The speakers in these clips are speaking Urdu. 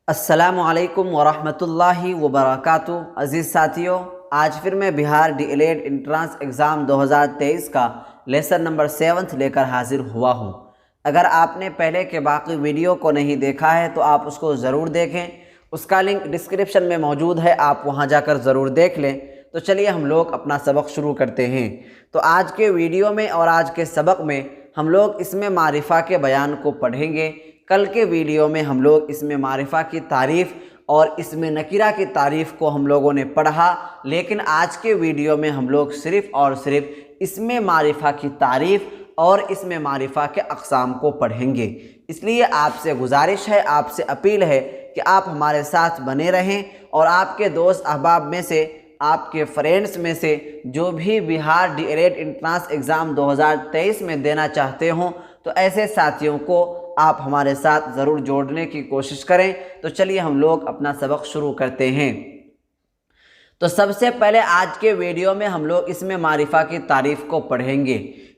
السلام علیکم ورحمۃ اللہ وبرکاتہ۔ عزیز ساتھیوں، آج پھر میں بہار ڈی ایل ایڈ انٹرانس ایگزام 2023 کا لیسن نمبر 7 لے کر حاضر ہوا ہوں۔ اگر آپ نے پہلے کے باقی ویڈیو کو نہیں دیکھا ہے تو آپ اس کو ضرور دیکھیں، اس کا لنک ڈسکرپشن میں موجود ہے، آپ وہاں جا کر ضرور دیکھ لیں۔ تو چلیے ہم لوگ اپنا سبق شروع کرتے ہیں۔ تو آج کے ویڈیو میں اور آج کے سبق میں ہم لوگ اسم معرفہ کے بیان کو پڑھیں گے۔ کل کے ویڈیو میں ہم لوگ اسم معرفہ کی تعریف اور اسم نکرہ کی تعریف کو ہم لوگوں نے پڑھا، لیکن آج کے ویڈیو میں ہم لوگ صرف اور صرف اسم معرفہ کی تعریف اور اسم معرفہ کے اقسام کو پڑھیں گے۔ اس لیے آپ سے گزارش ہے، آپ سے اپیل ہے کہ آپ ہمارے ساتھ بنے رہیں اور آپ کے دوست احباب میں سے، آپ کے فرینڈس میں سے جو بھی بہار ڈی ایل ایڈ انٹرانس ایگزام 2023 میں دینا چاہتے ہوں تو ایسے ساتھیوں کو آپ ہمارے ساتھ ضرور جوڑنے کی کوشش کریں۔ تو چلیے ہم لوگ اپنا سبق شروع کرتے ہیں۔ تو سب سے پہلے آج کے ویڈیو میں ہم لوگ اسم معرفہ کی تعریف کو پڑھیں گے۔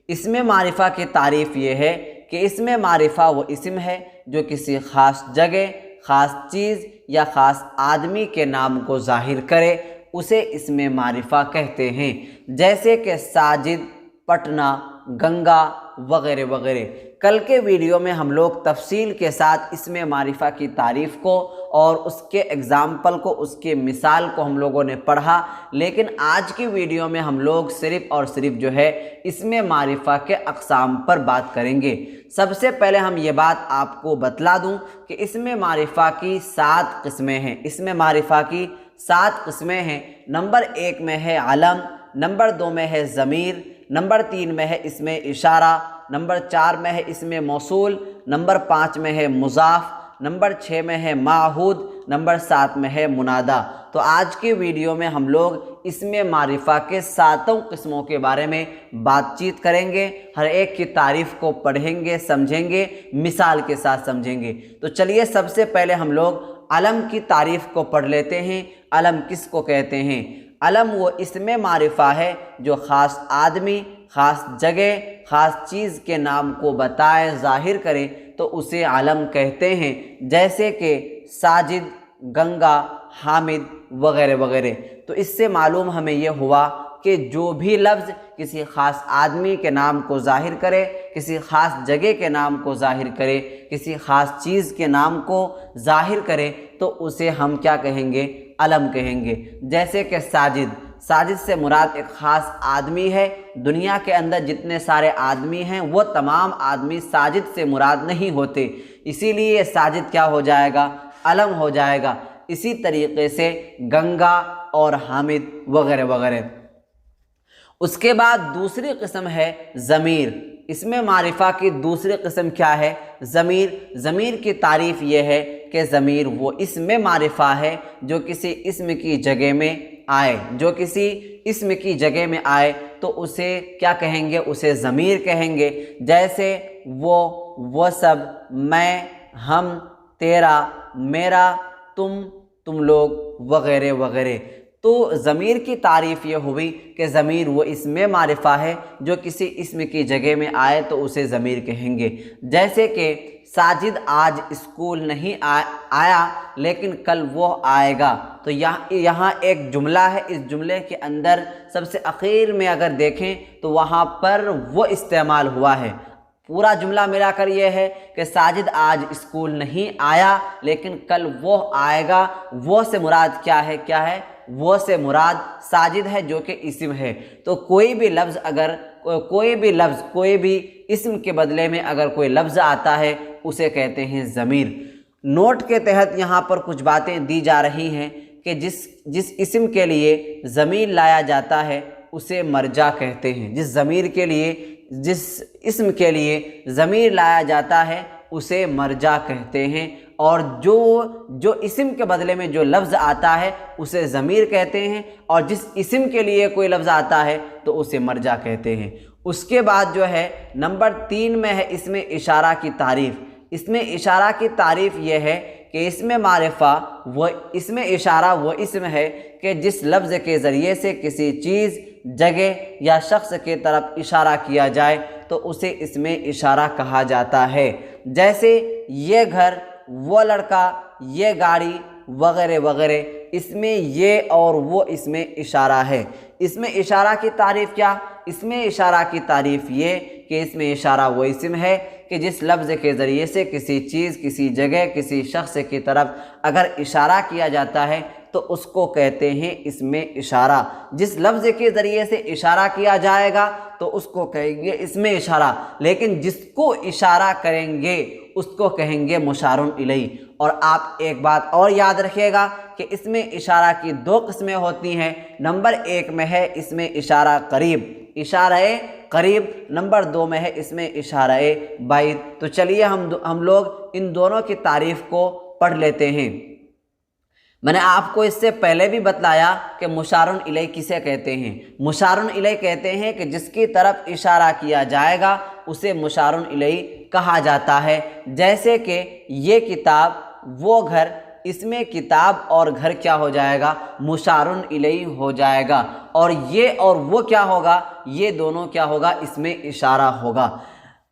اسم معرفہ کی تعریف یہ ہے کہ اسم معرفہ وہ اسم ہے جو کسی خاص جگہ، خاص چیز یا خاص آدمی کے نام کو ظاہر کرے، اسے اسم معرفہ کہتے ہیں، جیسے کہ ساجد، پٹنہ، گنگا وغیرہ وغیرہ۔ کل کے ویڈیو میں ہم لوگ تفصیل کے ساتھ اسم معرفہ کی تعریف کو اور اس کے ایگزامپل کو، اس کے مثال کو ہم لوگوں نے پڑھا، لیکن آج کی ویڈیو میں ہم لوگ صرف اور صرف جو ہے اسم معرفہ کے اقسام پر بات کریں گے۔ سب سے پہلے ہم یہ بات آپ کو بتلا دوں کہ اسم معرفہ کی 7 قسمیں ہیں۔ اسم معرفہ کی 7 قسمیں ہیں۔ نمبر 1 میں ہے علم، نمبر 2 میں ہے ضمیر، نمبر 3 میں ہے اسم اشارہ، نمبر 4 میں ہے اسم موصول، نمبر 5 میں ہے مضاف، نمبر 6 میں ہے معہود، نمبر 7 میں ہے منادا۔ تو آج کی ویڈیو میں ہم لوگ اسم معرفہ کے 7 قسموں کے بارے میں بات چیت کریں گے، ہر ایک کی تعریف کو پڑھیں گے، سمجھیں گے، مثال کے ساتھ سمجھیں گے۔ تو چلیے سب سے پہلے ہم لوگ علم کی تعریف کو پڑھ لیتے ہیں۔ علم کس کو کہتے ہیں؟ علم وہ اسم معرفہ ہے جو خاص آدمی، خاص جگہ، خاص چیز کے نام کو بتائے، ظاہر کرے تو اسے علم کہتے ہیں، جیسے کہ ساجد، گنگا، حامد وغیرہ وغیرہ۔ تو اس سے معلوم ہمیں یہ ہوا کہ جو بھی لفظ کسی خاص آدمی کے نام کو ظاہر کرے، کسی خاص جگہ کے نام کو ظاہر کرے، کسی خاص چیز کے نام کو ظاہر کرے تو اسے ہم کیا کہیں گے؟ علم کہیں گے۔ جیسے کہ ساجد، ساجد سے مراد ایک خاص آدمی ہے۔ دنیا کے اندر جتنے سارے آدمی ہیں وہ تمام آدمی ساجد سے مراد نہیں ہوتے، اسی لیے ساجد کیا ہو جائے گا؟ علم ہو جائے گا۔ اسی طریقے سے گنگا اور حامد وغیرہ وغیرہ۔ اس کے بعد دوسری قسم ہے ضمیر۔ اسم معرفہ کی دوسری قسم کیا ہے؟ ضمیر۔ ضمیر کی تعریف یہ ہے کہ ضمیر وہ اسم معرفہ ہے جو کسی اسم کی جگہ میں آئے، جو کسی اسم کی جگہ میں آئے تو اسے کیا کہیں گے؟ اسے ضمیر کہیں گے۔ جیسے وہ سب، میں، ہم، تیرا، میرا، تم لوگ وغیرہ وغیرہ۔ تو ضمیر کی تعریف یہ ہوئی کہ ضمیر وہ اسم معرفہ ہے جو کسی اسم کی جگہ میں آئے تو اسے ضمیر کہیں گے۔ جیسے کہ ساجد آج اسکول نہیں آیا لیکن کل وہ آئے گا۔ تو یہاں ایک جملہ ہے، اس جملے کے اندر سب سے اخیر میں اگر دیکھیں تو وہاں پر وہ استعمال ہوا ہے۔ پورا جملہ ملا کر یہ ہے کہ ساجد آج اسکول نہیں آیا لیکن کل وہ آئے گا۔ وہ سے مراد کیا ہے؟ وہ سے مراد ساجد ہے جو کہ اسم ہے۔ تو کوئی بھی لفظ کوئی بھی اسم کے بدلے میں اگر کوئی لفظ آتا ہے اسے کہتے ہیں ضمیر۔ نوٹ کے تحت یہاں پر کچھ باتیں دی جا رہی ہیں کہ جس اسم کے لیے ضمیر لایا جاتا ہے اسے مرجع کہتے ہیں۔ جس اسم کے لیے ضمیر لایا جاتا ہے اسے مرجع کہتے ہیں، اور جو اسم کے بدلے میں جو لفظ آتا ہے اسے ضمیر کہتے ہیں، اور جس اسم کے لیے کوئی لفظ آتا ہے تو اسے مرجع کہتے ہیں۔ اس کے بعد جو ہے نمبر 3 میں ہے اسم اشارہ کی تعریف۔ اسم اشارہ کی تعریف یہ ہے کہ اسم اشارہ وہ اسم ہے کہ جس لفظ کے ذریعے سے کسی چیز، جگہ یا شخص کی طرف اشارہ کیا جائے تو اسے اسم اشارہ کہا جاتا ہے۔ جیسے یہ گھر، وہ لڑکا، یہ گاڑی وغیرہ وغیرہ، اس میں یہ اور وہ اس میں اشارہ ہے۔ اس میں اشارہ کی تعریف کیا؟ اس میں اشارہ کی تعریف یہ کہ اس میں اشارہ وہ اسم ہے کہ جس لفظ کے ذریعے سے کسی چیز، کسی جگہ، کسی شخص کی طرف اگر اشارہ کیا جاتا ہے تو اس کو کہتے ہیں اسم اشارہ۔ جس لفظ کے ذریعے سے اشارہ کیا جائے گا تو اس کو کہیں گے اسم اشارہ، لیکن جس کو اشارہ کریں گے اس کو کہیں گے مشار الیہ۔ اور آپ ایک بات اور یاد رکھیے گا کہ اسم اشارہ کی دو قسمیں ہوتی ہیں۔ نمبر ایک میں ہے اسم اشارہ قریب، اشارہ قریب، نمبر دو میں ہے اسم اشارہ بعید۔ تو چلیے ہم لوگ ان دونوں کی تعریف کو پڑھ لیتے ہیں۔ میں نے آپ کو اس سے پہلے بھی بتلایا کہ مشار الیہ کسے کہتے ہیں۔ مشار الیہ کہتے ہیں کہ جس کی طرف اشارہ کیا جائے گا اسے مشار الیہ کہا جاتا ہے۔ جیسے کہ یہ کتاب، وہ گھر، اس میں کتاب اور گھر کیا ہو جائے گا؟ مشار الیہ ہو جائے گا۔ اور یہ اور وہ کیا ہوگا؟ یہ دونوں کیا ہوگا؟ اس میں اشارہ ہوگا۔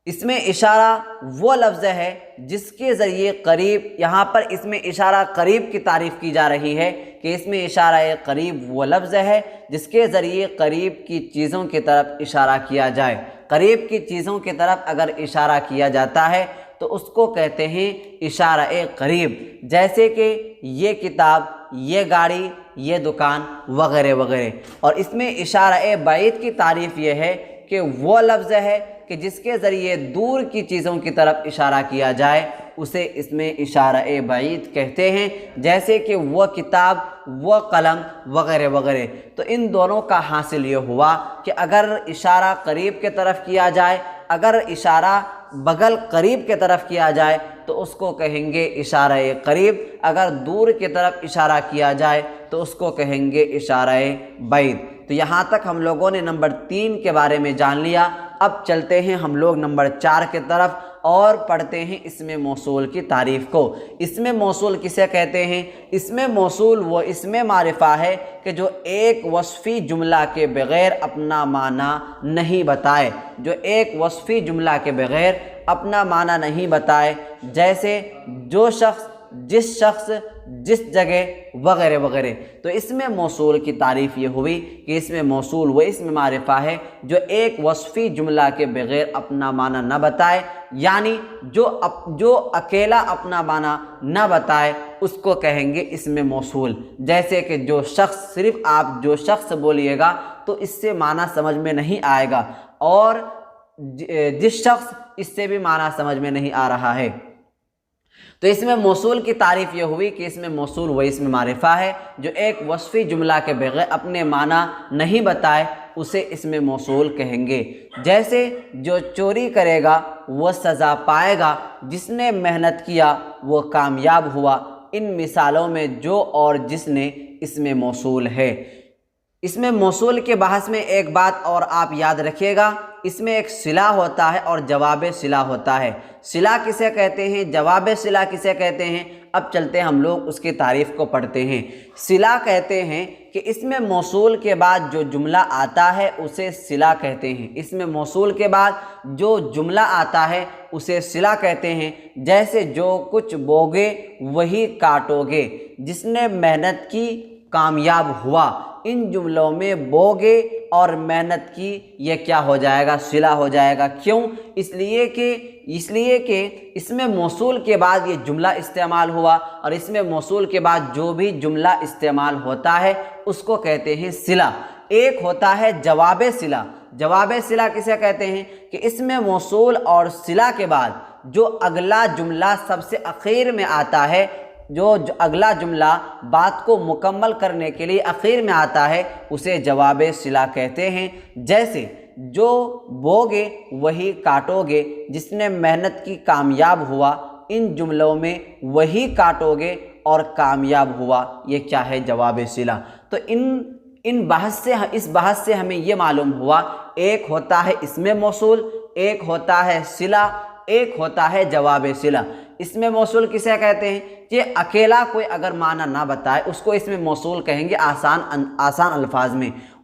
اس میں اشارہ وہ لفظ ہے جس کے ذریعے قریب، یہاں پر اس میں اشارہ قریب کی تعریف کی جا رہی ہے کہ اس میں اشارہ قریب وہ لفظ ہے جس کے ذریعے قریب کی چیزوں کی طرف اشارہ کیا جائے۔ قریب کی چیزوں کی طرف اگر اشارہ کیا جاتا ہے تو اس کو کہتے ہیں اشارہ قریب۔ جیسے کہ یہ کتاب، یہ گاڑی، یہ دکان وغیرہ وغیرہ۔ اور اس میں اشارہ بعید کی تعریف یہ ہے کہ وہ لفظ ہے کہ جس کے ذریعے دور کی چیزوں کی طرف اشارہ کیا جائے اسے اس میں اشارہ بعید کہتے ہیں۔ جیسے کہ وہ کتاب، وہ قلم وغیرہ وغیرہ۔ تو ان دونوں کا حاصل یہ ہوا کہ اگر اشارہ قریب کی طرف کیا جائے، اگر اشارہ بغل قریب کی طرف کیا جائے تو اس کو کہیں گے اشارہ قریب، اگر دور کی طرف اشارہ کیا جائے تو اس کو کہیں گے اشارہ بعید۔ تو یہاں تک ہم لوگوں نے نمبر 3 کے بارے میں جان لیا۔ اب چلتے ہیں ہم لوگ نمبر 4 کی طرف اور پڑھتے ہیں اسم موصول کی تعریف کو۔ اسم موصول کسے کہتے ہیں؟ اسم موصول وہ اسم معرفہ ہے کہ جو ایک وصفی جملہ کے بغیر اپنا معنی نہیں بتائے، جو ایک وصفی جملہ کے بغیر اپنا معنی نہیں بتائے۔ جیسے جو شخص، جس شخص، جس جگہ وغیرہ وغیرہ۔ تو اسم موصول کی تعریف یہ ہوئی کہ اسم موصول وہ اسم معرفہ ہے جو ایک وصفی جملہ کے بغیر اپنا معنی نہ بتائے، یعنی جو اکیلا اپنا معنی نہ بتائے اس کو کہیں گے اسم موصول۔ جیسے کہ جو شخص، صرف آپ جو شخص بولیے گا تو اس سے معنی سمجھ میں نہیں آئے گا، اور جس شخص، اس سے بھی معنی سمجھ میں نہیں آ رہا ہے۔ تو اسم موصول کی تعریف یہ ہوئی کہ اسم موصول وہ اسم معرفہ ہے جو ایک وصفی جملہ کے بغیر اپنے معنی نہیں بتائے، اسے اسم موصول کہیں گے۔ جیسے جو چوری کرے گا وہ سزا پائے گا، جس نے محنت کیا وہ کامیاب ہوا۔ ان مثالوں میں جو اور جس نے اسم موصول ہے۔ اسم موصول کے بحث میں ایک بات اور آپ یاد رکھیے گا، اس میں ایک صلہ ہوتا ہے اور جواب صلہ ہوتا ہے۔ صلہ کسے کہتے ہیں؟ جواب صلہ کسے کہتے ہیں؟ اب چلتے ہم لوگ اس کی تعریف کو پڑھتے ہیں۔ صلہ کہتے ہیں کہ اسم موصول کے بعد جو جملہ آتا ہے اسے صلہ کہتے ہیں۔ اسم موصول کے بعد جو جملہ آتا ہے اسے صلہ کہتے ہیں۔ جیسے جو کچھ بوگے وہی کاٹو گے، جس نے محنت کی کامیاب ہوا۔ ان جملوں میں بوگے اور محنت کی یہ کیا ہو جائے گا؟ صلہ ہو جائے گا۔ کیوں؟ اس لیے کہ اسم موصول کے بعد یہ جملہ استعمال ہوا، اور اسم موصول کے بعد جو بھی جملہ استعمال ہوتا ہے اس کو کہتے ہیں صلہ۔ ایک ہوتا ہے جواب صلہ۔ جواب صلہ کسے کہتے ہیں؟ کہ اسم موصول اور صلہ کے بعد جو اگلا جملہ سب سے اخیر میں آتا ہے، جو اگلا جملہ بات کو مکمل کرنے کے لیے اخیر میں آتا ہے اسے جواب صلہ کہتے ہیں۔ جیسے جو بوگے وہی کاٹو گے، جس نے محنت کی کامیاب ہوا۔ ان جملوں میں وہی کاٹو گے اور کامیاب ہوا یہ کیا ہے؟ جواب صلہ۔ تو اس بحث سے ہمیں یہ معلوم ہوا، ایک ہوتا ہے اسم موصول، ایک ہوتا ہے صلہ، ایک ہوتا ہے جواب صلہ۔ اسم موصول کسے کہتے ہیں؟ کہ اکیلا کوئی اگر معنی نہ بتائے اس کو اسم موصول کہیں گے آسان الفاظ میں،